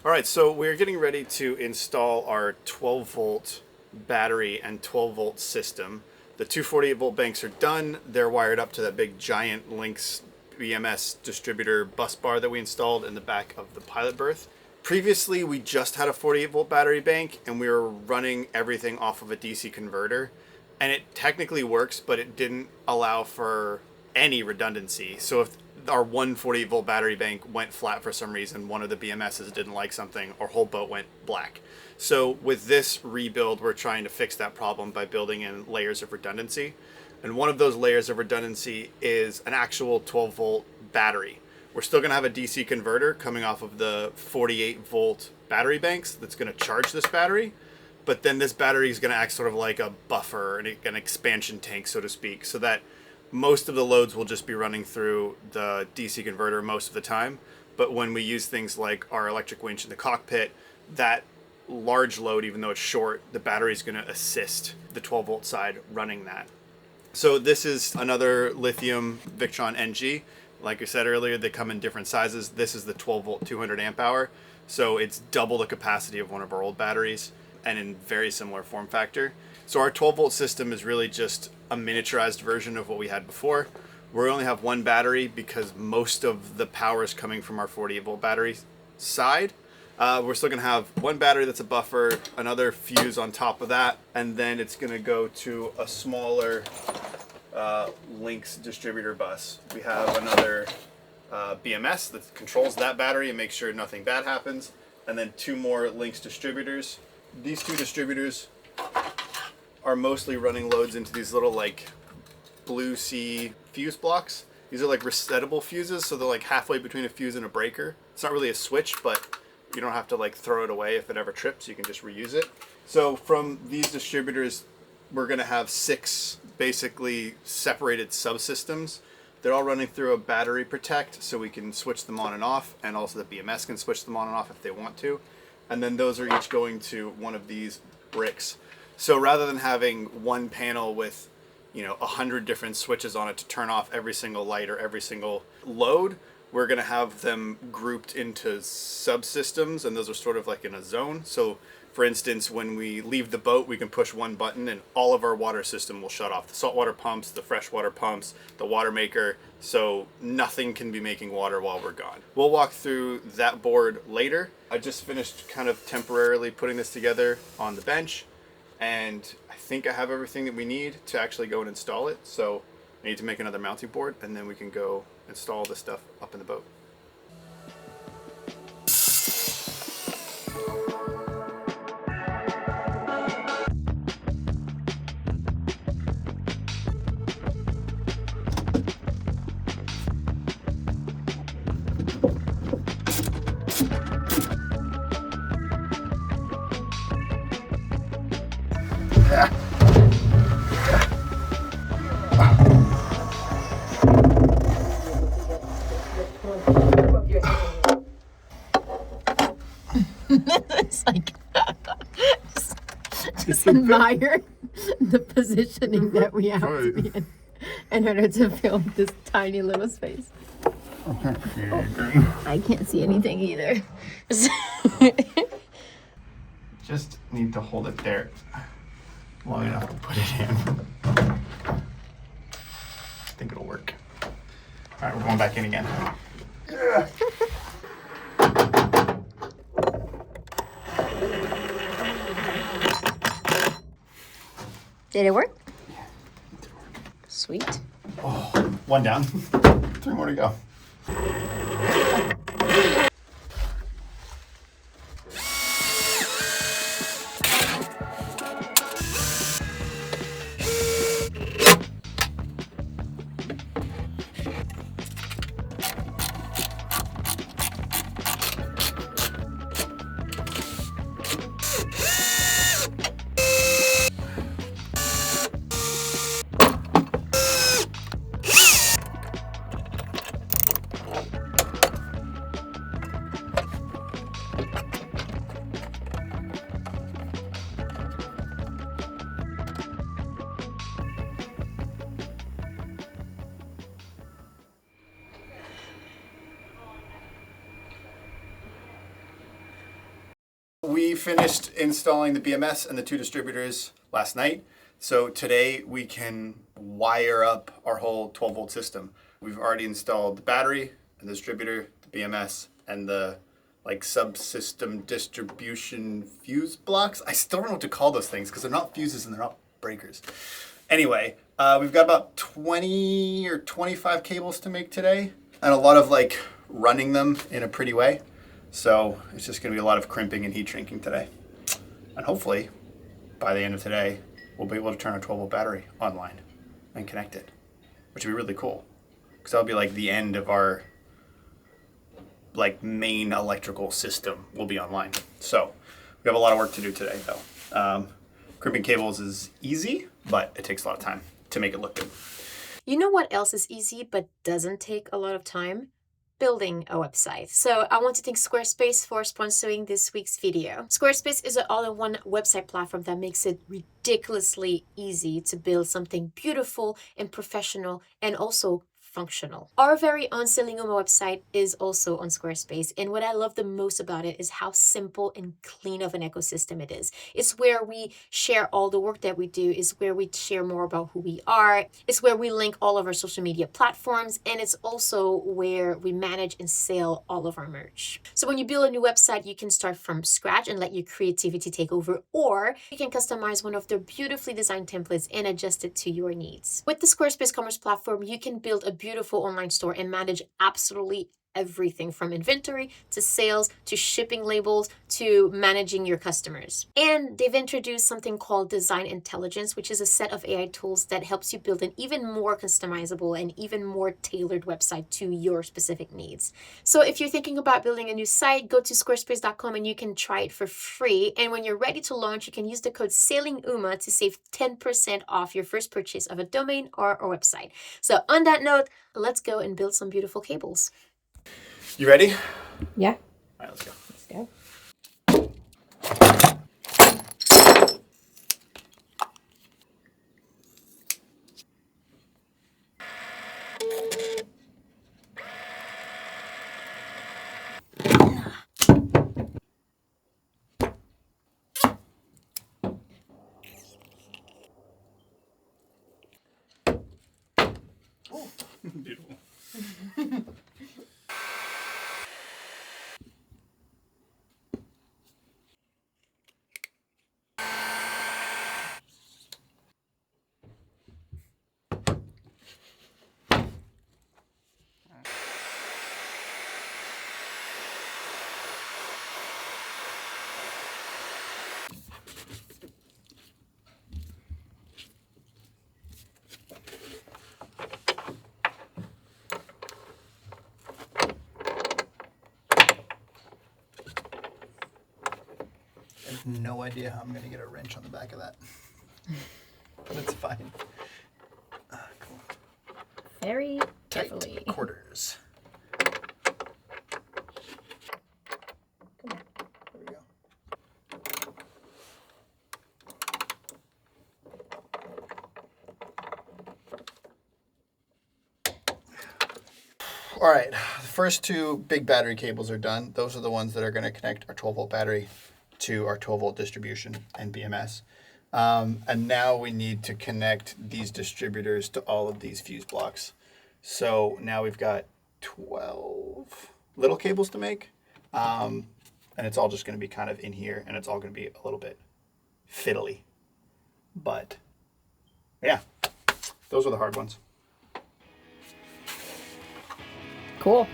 All right, so we're getting ready to install our 12 volt battery and 12 volt system. The two 48 volt banks are done. They're wired up to that big giant Lynx BMS distributor bus bar that we installed in the back of the pilot berth. Previously, we just had a 48 volt battery bank and we were running everything off of a DC converter. And it technically works, but it didn't allow for any redundancy. So if our one 48 volt battery bank went flat for some reason, one of the BMSs didn't like something, our whole boat went black. So with this rebuild, we're trying to fix that problem by building in layers of redundancy. And one of those layers of redundancy is an actual 12 volt battery. We're still going to have a DC converter coming off of the 48 volt battery banks that's going to charge this battery. But then this battery is going to act sort of like a buffer, an expansion tank, so to speak, so that most of the loads will just be running through the DC converter most of the time. But when we use things like our electric winch in the cockpit, that large load, even though it's short, the battery is going to assist the 12 volt side running that. So this is another lithium Victron NG. Like I said earlier, they come in different sizes. This is the 12 volt 200 amp hour. So it's double the capacity of one of our old batteries and in very similar form factor. So our 12 volt system is really just a miniaturized version of what we had before. We only have one battery because most of the power is coming from our 48 volt battery side. We're still gonna have one battery that's a buffer, another fuse on top of that, and then it's gonna go to a smaller Lynx distributor bus. We have another BMS that controls that battery and makes sure nothing bad happens, and then two more Lynx distributors. These two distributors are mostly running loads into these little like Blue Sea fuse blocks. These are like resettable fuses, so they're like halfway between a fuse and a breaker. It's not really a switch, but you don't have to like throw it away if it ever trips. You can just reuse it. So from these distributors, we're gonna have 6 basically separated subsystems. They're all running through a battery protect, so we can switch them on and off, and also the BMS can switch them on and off if they want to. And then those are each going to one of these bricks. So rather than having one panel with, 100 different switches on it to turn off every single light or every single load, we're going to have them grouped into subsystems, and those are sort of like in a zone. So for instance, when we leave the boat, we can push one button and all of our water system will shut off. The saltwater pumps, the freshwater pumps, the water maker, so nothing can be making water while we're gone. We'll walk through that board later. I just finished kind of temporarily putting this together on the bench, and I think I have everything that we need to actually go and install it. So I need to make another mounting board, and then we can go install this stuff up in the boat. It's like just admire the positioning that we have to be in order to film this tiny little space. I can't see anything either. Just need to hold it there long enough to put it in. I think it'll work. All right, we're going back in again. Did it work? Yeah, it did work. Sweet. Oh, one down. 3 more to go. we finished installing the BMS and the 2 distributors last night. So today we can wire up our whole 12 volt system. We've already installed the battery and the distributor, the BMS, and the like subsystem distribution fuse blocks. I still don't know what to call those things because they're not fuses and they're not breakers. Anyway, we've got about 20 or 25 cables to make today, and a lot of like running them in a pretty way. So it's just going to be a lot of crimping and heat shrinking today. And hopefully by the end of today, we'll be able to turn our 12 volt battery online and connect it, which would be really cool because that'll be like the end of our like main electrical system will be online. So we have a lot of work to do today though. Crimping cables is easy, but it takes a lot of time to make it look good. You know what else is easy but doesn't take a lot of time? Building a website. So I want to thank Squarespace for sponsoring this week's video. Squarespace is an all-in-one website platform that makes it ridiculously easy to build something beautiful and professional and also functional. Our very own Selling Uma website is also on Squarespace, and what I love the most about it is how simple and clean of an ecosystem it is. It's where we share all the work that we do, it's where we share more about who we are, it's where we link all of our social media platforms, and it's also where we manage and sell all of our merch. So when you build a new website, you can start from scratch and let your creativity take over, or you can customize one of their beautifully designed templates and adjust it to your needs. With the Squarespace Commerce Platform, you can build a beautiful online store and manage absolutely everything from inventory to sales to shipping labels to managing your customers. And they've introduced something called Design Intelligence, which is a set of AI tools that helps you build an even more customizable and even more tailored website to your specific needs. So if you're thinking about building a new site, go to squarespace.com and you can try it for free. And when you're ready to launch, you can use the code SAILINGUMA to save 10% off your first purchase of a domain or a website. So on that note, let's go and build some beautiful cables. You ready? Yeah. All right, let's go. Let's go. Beautiful. I have no idea how I'm going to get a wrench on the back of that. But it's fine. Cool. Very Tight carefully. quarters. Come on. There we go. All right, the first 2 big battery cables are done. Those are the ones that are going to connect our 12 volt battery to our 12 volt distribution and BMS. And now we need to connect these distributors to all of these fuse blocks. So now we've got 12 little cables to make. And it's all just going to be kind of in here, and it's all going to be a little bit fiddly. But yeah, those are the hard ones. Cool.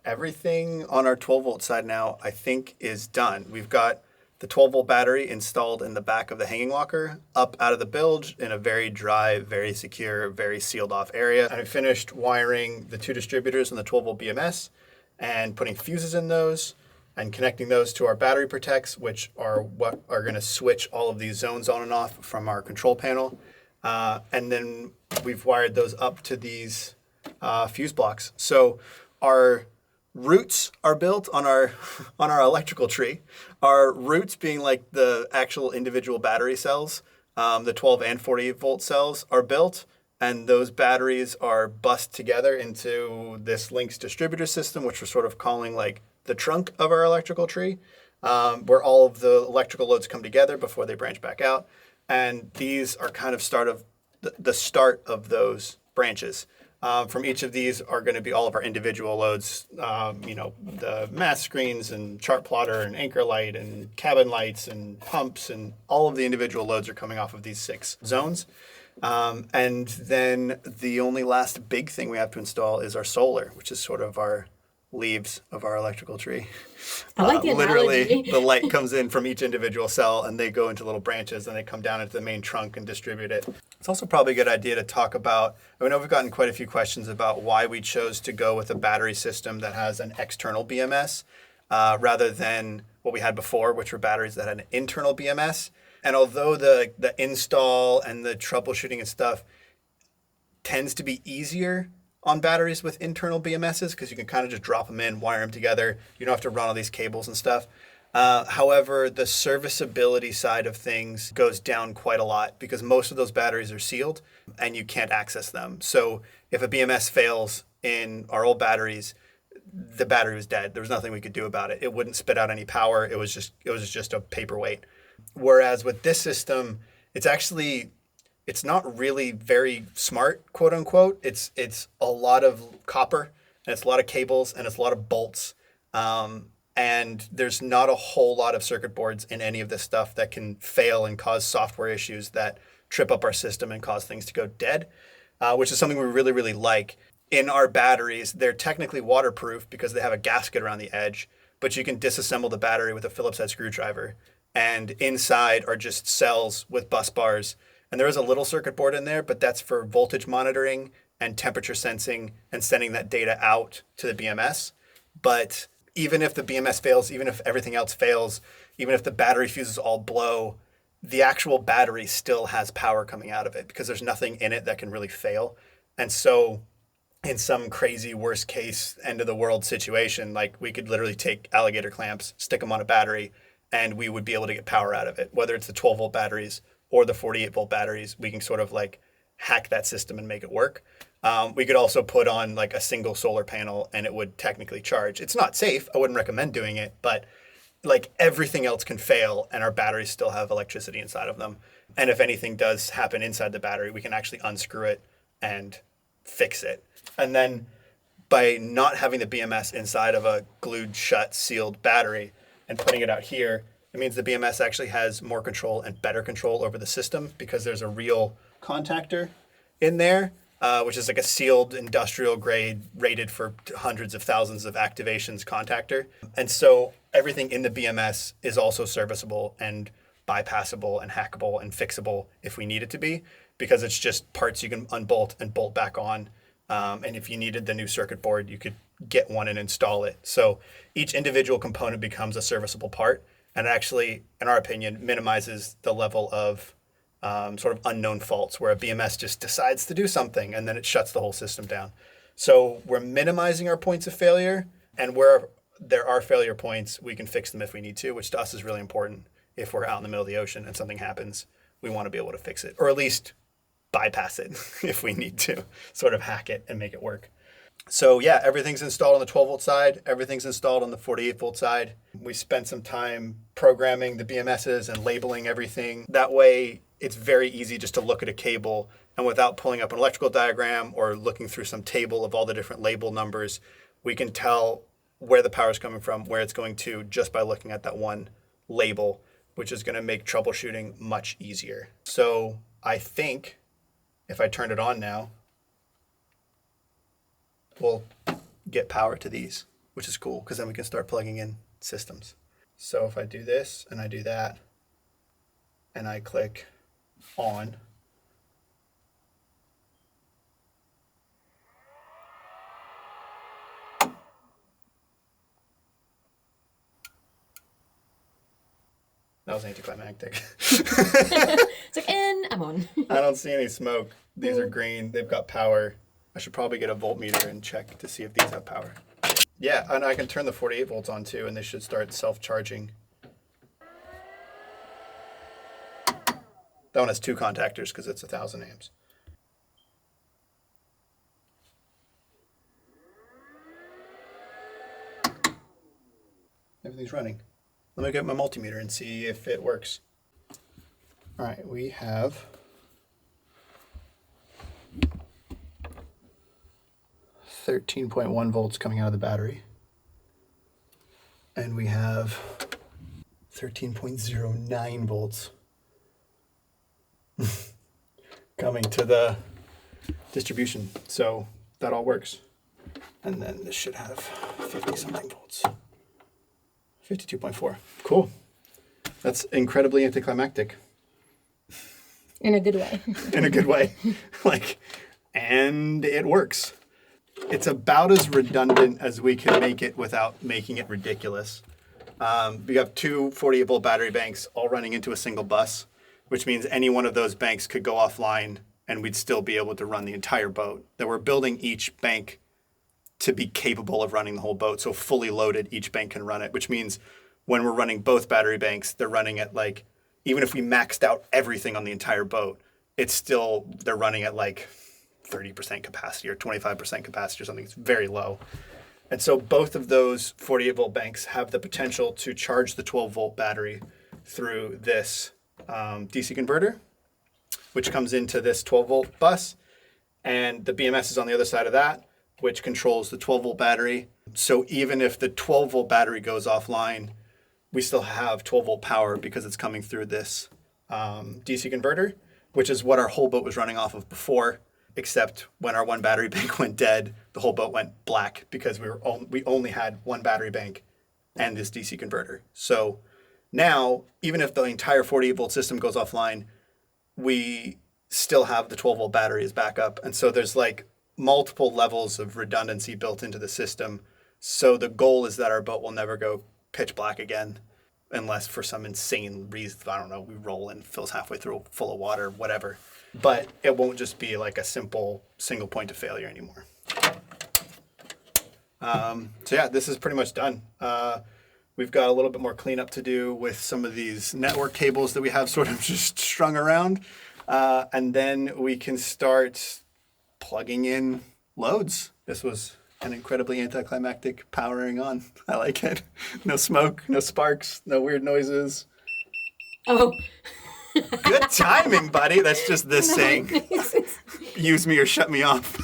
everything on our 12 volt side now, I think, is done. We've got the 12 volt battery installed in the back of the hanging locker, up out of the bilge in a very dry, very secure, very sealed off area. I finished wiring the 2 distributors in the 12 volt BMS and putting fuses in those and connecting those to our battery protects, which are what are going to switch all of these zones on and off from our control panel. And then we've wired those up to these fuse blocks. So our roots are built on our electrical tree. Our roots being like the actual individual battery cells, the 12 and 48 volt cells are built, and those batteries are bussed together into this Lynx distributor system, which we're sort of calling like the trunk of our electrical tree, where all of the electrical loads come together before they branch back out. And these are kind of the start of those branches. From each of these are going to be all of our individual loads, the mast screens and chart plotter and anchor light and cabin lights and pumps, and all of the individual loads are coming off of these 6 zones. And then the only last big thing we have to install is our solar, which is sort of our leaves of our electrical tree. I like the literally, analogy. the light comes in from each individual cell, and they go into little branches, and they come down into the main trunk and distribute it. It's also probably a good idea to talk about, I know we've gotten quite a few questions about why we chose to go with a battery system that has an external BMS rather than what we had before, which were batteries that had an internal BMS. And although the install and the troubleshooting and stuff tends to be easier on batteries with internal BMSs, because you can kind of just drop them in, wire them together. You don't have to run all these cables and stuff. However, the serviceability side of things goes down quite a lot because most of those batteries are sealed and you can't access them. So if a BMS fails in our old batteries, the battery was dead. There was nothing we could do about it. It wouldn't spit out any power. It was just a paperweight. Whereas with this system, it's not really very smart, quote unquote. It's a lot of copper, and it's a lot of cables, and it's a lot of bolts. And there's not a whole lot of circuit boards in any of this stuff that can fail and cause software issues that trip up our system and cause things to go dead, which is something we really, really like. In our batteries, they're technically waterproof because they have a gasket around the edge, but you can disassemble the battery with a Phillips head screwdriver. And inside are just cells with bus bars. And there is a little circuit board in there, but that's for voltage monitoring and temperature sensing and sending that data out to the BMS. But even if the BMS fails, even if everything else fails, even if the battery fuses all blow, the actual battery still has power coming out of it because there's nothing in it that can really fail. And so in some crazy worst case end of the world situation, like we could literally take alligator clamps, stick them on a battery, and we would be able to get power out of it. Whether it's the 12 volt batteries or the 48 volt batteries, we can sort of like hack that system and make it work. We could also put on like a single solar panel and it would technically charge. It's not safe. I wouldn't recommend doing it, but like everything else can fail and our batteries still have electricity inside of them. And if anything does happen inside the battery, we can actually unscrew it and fix it. And then by not having the BMS inside of a glued shut sealed battery and putting it out here, it means the BMS actually has more control and better control over the system because there's a real contactor in there, which is like a sealed industrial grade rated for hundreds of thousands of activations contactor. And so everything in the BMS is also serviceable and bypassable and hackable and fixable if we need it to be, because it's just parts you can unbolt and bolt back on. And if you needed the new circuit board, you could get one and install it. So each individual component becomes a serviceable part. And actually, in our opinion, minimizes the level of sort of unknown faults where a BMS just decides to do something and then it shuts the whole system down. So we're minimizing our points of failure, and where there are failure points, we can fix them if we need to, which to us is really important. If we're out in the middle of the ocean and something happens, we want to be able to fix it, or at least bypass it if we need to, sort of hack it and make it work. So yeah, everything's installed on the 12 volt side. Everything's installed on the 48 volt side. We spent some time programming the BMSs and labeling everything. That way it's very easy just to look at a cable and without pulling up an electrical diagram or looking through some table of all the different label numbers, we can tell where the power is coming from, where it's going to, just by looking at that one label, which is going to make troubleshooting much easier. So I think if I turn it on now, we'll get power to these. which is cool because then we can start plugging in systems. So if I do this and I do that and I click on, that was anticlimactic. It's like, and I'm on. I don't see any smoke. These are green. They've got power. I should probably get a voltmeter and check to see if these have power. Yeah, and I can turn the 48 volts on too, and they should start self-charging. That one has 2 contactors because it's 1,000 amps. Everything's running. Let me get my multimeter and see if it works. All right, we have 13.1 volts coming out of the battery. And we have 13.09 volts coming to the distribution. So that all works. And then this should have 50 something volts. 52.4. Cool. That's incredibly anticlimactic. In a good way. In a good way. And it works. It's about as redundant as we can make it without making it ridiculous. We have 2 48-volt battery banks all running into a single bus, which means any one of those banks could go offline and we'd still be able to run the entire boat. That we're building each bank to be capable of running the whole boat. So fully loaded, each bank can run it, which means when we're running both battery banks, they're running at even if we maxed out everything on the entire boat, they're running at 30% capacity or 25% capacity or something. It's very low. And so both of those 48 volt banks have the potential to charge the 12 volt battery through this DC converter, which comes into this 12 volt bus. And the BMS is on the other side of that, which controls the 12 volt battery. So even if the 12 volt battery goes offline, we still have 12 volt power because it's coming through this DC converter, which is what our whole boat was running off of before, except when our one battery bank went dead, the whole boat went black because we only had one battery bank and this DC converter. So now, even if the entire 48 volt system goes offline, we still have the 12 volt battery as backup. And so there's multiple levels of redundancy built into the system. So the goal is that our boat will never go pitch black again, unless for some insane reason, I don't know, we roll and fills halfway through full of water, whatever. But it won't just be a simple single point of failure anymore. So yeah, this is pretty much done. We've got a little bit more cleanup to do with some of these network cables that we have sort of just strung around. And then we can start plugging in loads. This was an incredibly anticlimactic powering on. I like it. No smoke, no sparks, no weird noises. Oh. Good timing, buddy. That's just this saying. Use me or shut me off.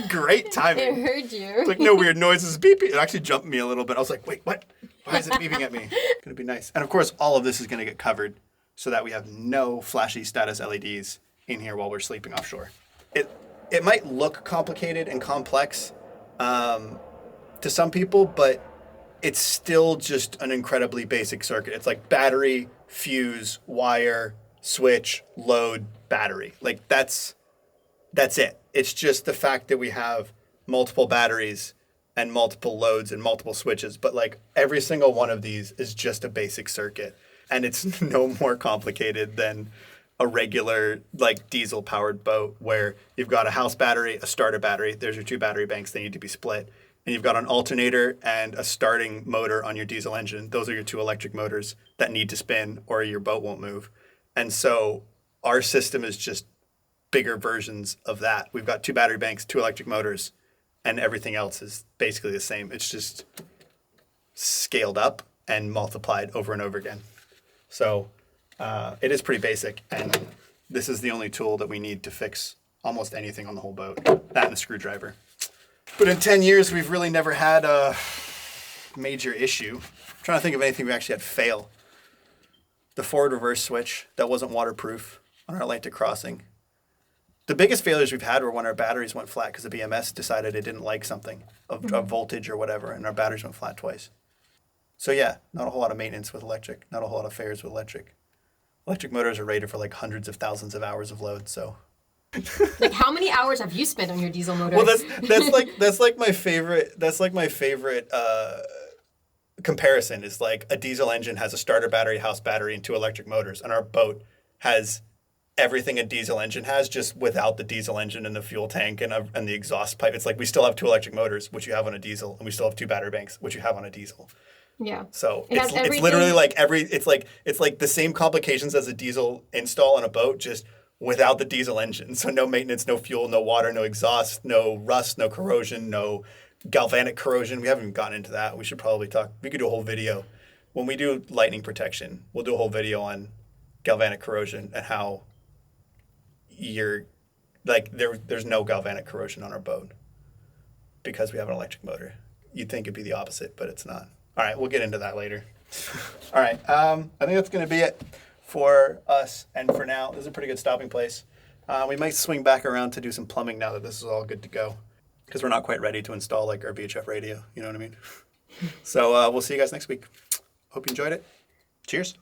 Great timing. I heard you. It's no weird noises. Beep. It actually jumped me a little bit. I was like, wait, what? Why is it beeping at me? It's going to be nice. And of course, all of this is going to get covered so that we have no flashy status LEDs in here while we're sleeping offshore. It might look complicated and complex to some people, but it's still just an incredibly basic circuit. It's battery, fuse, wire, switch, load, battery. That's it. It's just the fact that we have multiple batteries and multiple loads and multiple switches, but every single one of these is just a basic circuit, and it's no more complicated than a regular diesel powered boat where you've got a house battery, a starter battery. There's your 2 battery banks. They need to be split. And you've got an alternator and a starting motor on your diesel engine. Those are your 2 electric motors that need to spin or your boat won't move. And so our system is just bigger versions of that. We've got 2 battery banks, 2 electric motors, and everything else is basically the same. It's just scaled up and multiplied over and over again. So it is pretty basic, and this is the only tool that we need to fix almost anything on the whole boat, that and a screwdriver. But in 10 years, we've really never had a major issue. I'm trying to think of anything we actually had fail. The forward reverse switch that wasn't waterproof on our Atlantic crossing. The biggest failures we've had were when our batteries went flat because the BMS decided it didn't like something of voltage or whatever, and our batteries went flat twice. So yeah, not a whole lot of maintenance with electric, not a whole lot of failures with electric. Electric motors are rated for like hundreds of thousands of hours of load, so. Like, how many hours have you spent on your diesel motor? Well, that's like my favorite comparison is like a diesel engine has a starter battery, house battery, and 2 electric motors, and our boat has everything a diesel engine has, just without the diesel engine and the fuel tank and the exhaust pipe. It's like we still have 2 electric motors, which you have on a diesel, and we still have 2 battery banks, which you have on a diesel. Yeah. So It has it's literally like it's like the same complications as a diesel install on a boat, just without the diesel engine. So no maintenance, no fuel, no water, no exhaust, no rust, no corrosion, no galvanic corrosion. We haven't even gotten into that. We should probably talk. We could do a whole video. When we do lightning protection, we'll do a whole video on galvanic corrosion and how there's no galvanic corrosion on our boat because we have an electric motor. You'd think it'd be the opposite, but it's not. All right, we'll get into that later. All right, I think that's going to be it for us and for now. This is a pretty good stopping place. We might swing back around to do some plumbing now that this is all good to go because we're not quite ready to install like our VHF radio. You know what I mean? So we'll see you guys next week. Hope you enjoyed it. Cheers.